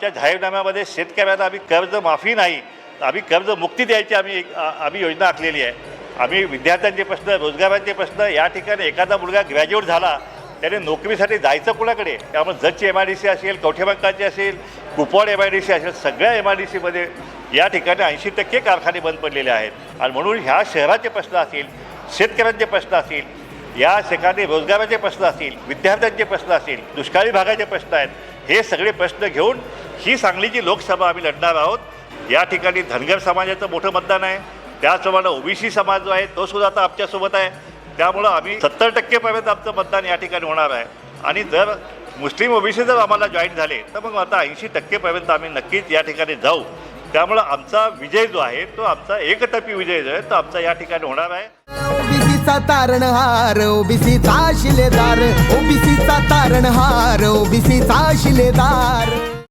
आमच्या जाहीरनाम्यामध्ये शेतकऱ्यांना आम्ही कर्जमाफी नाही, आम्ही कर्जमुक्ती द्यायची आम्ही योजना आखलेली आहे. आम्ही विद्यार्थ्यांचे प्रश्न, रोजगारांचे प्रश्न, या ठिकाणी एखादा मुलगा ग्रॅज्युएट झाला त्याने नोकरीसाठी जायचं कुणाकडे, त्यामुळे जतची MIDC असेल, कवठेमंकाळची असेल, कुपवाड MIDC असेल, सगळ्या MIDCमध्ये या ठिकाणी 80% कारखाने बंद पडलेले आहेत. आणि म्हणून ह्या शहराचे प्रश्न असतील, शेतकऱ्यांचे प्रश्न असतील, या ठिकाणी रोजगाराचे प्रश्न असतील, विद्यार्थ्यांचे प्रश्न असतील, दुष्काळी भागाचे प्रश्न आहेत, हे सगळे प्रश्न घेऊन ही सांगलीची लोकसभा आम्ही लढणार आहोत. या ठिकाणी धनगर समाजाचं मोठं मतदान आहे, त्याचप्रमाणे OBC समाज जो आहे तो सुद्धा आता आमच्यासोबत आहे. त्यामुळं आम्ही 70% आमचं मतदान या ठिकाणी होणार आहे. आणि जर मुस्लिम OBC जर आम्हाला जॉईन झाले तर मग आता 80% आम्ही नक्कीच या ठिकाणी जाऊ. त्यामुळं आमचा विजय जो आहे तो आमचा एकतर्फी विजय जो आहे तो आमचा या ठिकाणी होणार आहे. ओबीसीचा तारणहार, ओबीसीचा शिलेदार, ओबीसीचा तारणहार, ओबीसीचा शिलेदार.